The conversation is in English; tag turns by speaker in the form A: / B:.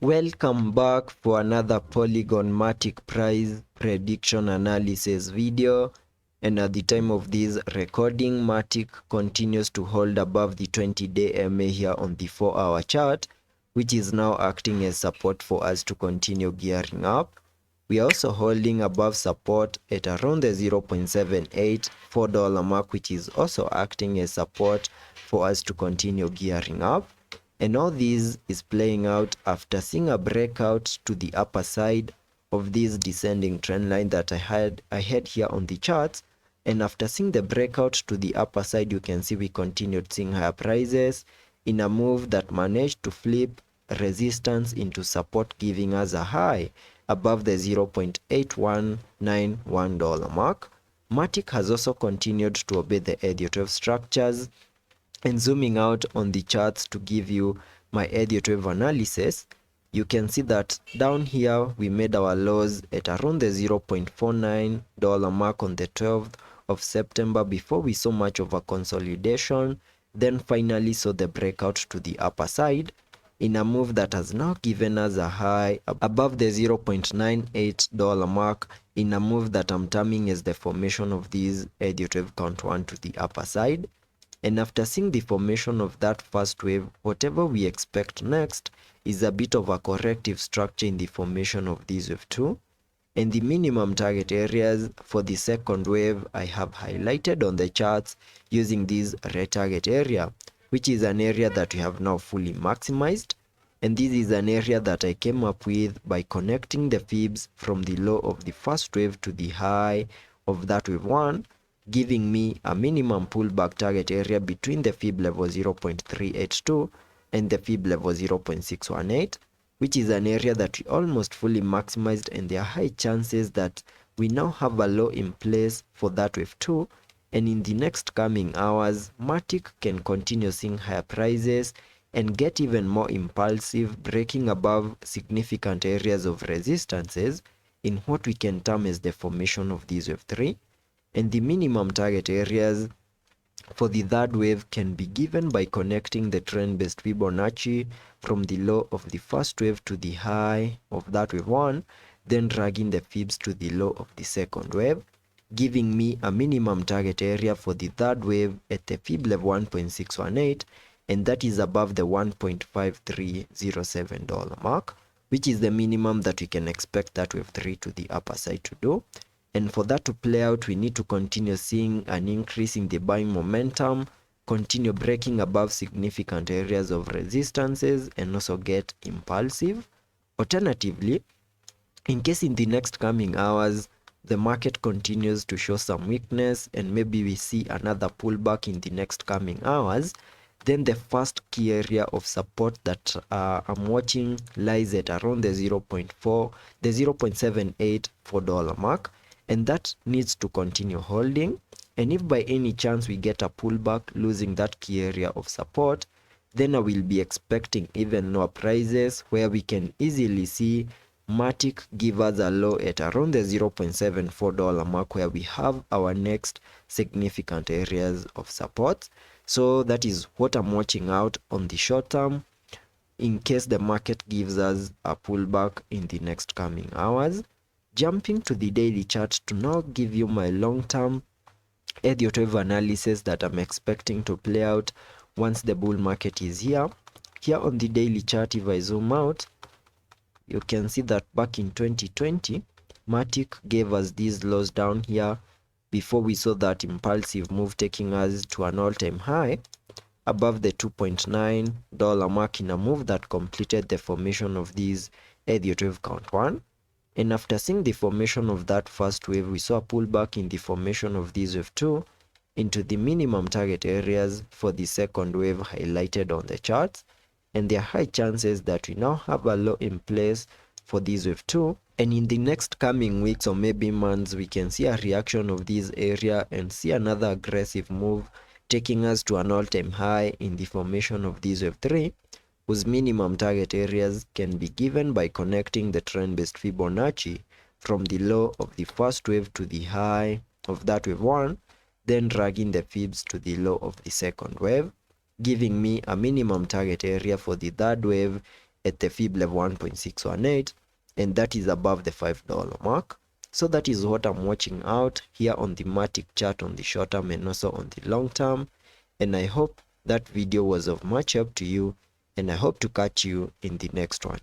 A: Welcome back for another Polygon Matic price prediction analysis video, and at the time of this recording, Matic continues to hold above the 20-day MA here on the 4-hour chart, which is now acting as support for us to continue gearing up. We are also holding above support at around the $0.78 $4 mark, which is also acting as support for us to continue gearing up. And all this is playing out after seeing a breakout to the upper side of this descending trend line that I had here on the charts. And after seeing the breakout to the upper side, you can see we continued seeing higher prices in a move that managed to flip resistance into support, giving us a high above the $0.8191 mark. Matic has also continued to obey the Elliot wave structures. And zooming out on the charts to give you my Elliot wave analysis, you can see that down here we made our lows at around the $0.49 mark on the 12th of September before we saw much of a consolidation, then finally saw the breakout to the upper side in a move that has now given us a high above the $0.98 mark in a move that I'm terming as the formation of this Elliot wave count 1 to the upper side. And after seeing the formation of that first wave, whatever we expect next is a bit of a corrective structure in the formation of this wave 2. And the minimum target areas for the second wave I have highlighted on the charts using this red target area, which is an area that we have now fully maximized. And this is an area that I came up with by connecting the fibs from the low of the first wave to the high of that wave 1, giving me a minimum pullback target area between the fib level 0.382 and the fib level 0.618, which is an area that we almost fully maximized, and there are high chances that we now have a low in place for that wave 2. And in the next coming hours, Matic can continue seeing higher prices and get even more impulsive, breaking above significant areas of resistances in what we can term as the formation of this wave 3. And the minimum target areas for the third wave can be given by connecting the trend-based Fibonacci from the low of the first wave to the high of that wave 1, then dragging the fibs to the low of the second wave, giving me a minimum target area for the third wave at the fib level 1.618, and that is above the $1.5307 mark, which is the minimum that we can expect that wave 3 to the upper side to do. And for that to play out, we need to continue seeing an increase in the buying momentum, continue breaking above significant areas of resistances, and also get impulsive. Alternatively, in case in the next coming hours, the market continues to show some weakness and maybe we see another pullback in the next coming hours, then the first key area of support that I'm watching lies at around the $0.78 $4 mark. And that needs to continue holding. And if by any chance we get a pullback losing that key area of support, then I will be expecting even lower prices where we can easily see Matic give us a low at around the $0.74 mark where we have our next significant areas of support. So that is what I'm watching out on the short term in case the market gives us a pullback in the next coming hours. Jumping to the daily chart to now give you my long-term Elliot wave analysis that I'm expecting to play out once the bull market is here. Here on the daily chart, if I zoom out, you can see that back in 2020, Matic gave us these lows down here before we saw that impulsive move taking us to an all-time high above the $2.9 mark in a move that completed the formation of these Elliot wave count 1. And after seeing the formation of that first wave, we saw a pullback in the formation of this wave 2 into the minimum target areas for the second wave highlighted on the charts. And there are high chances that we now have a low in place for this wave 2. And in the next coming weeks or maybe months, we can see a reaction of this area and see another aggressive move taking us to an all-time high in the formation of this wave 3. Whose minimum target areas can be given by connecting the trend-based Fibonacci from the low of the first wave to the high of that wave 1, then dragging the fibs to the low of the second wave, giving me a minimum target area for the third wave at the fib level 1.618, and that is above the $5 mark. So that is what I'm watching out here on the Matic chart on the short term and also on the long term. And I hope that video was of much help to you, and I hope to catch you in the next one.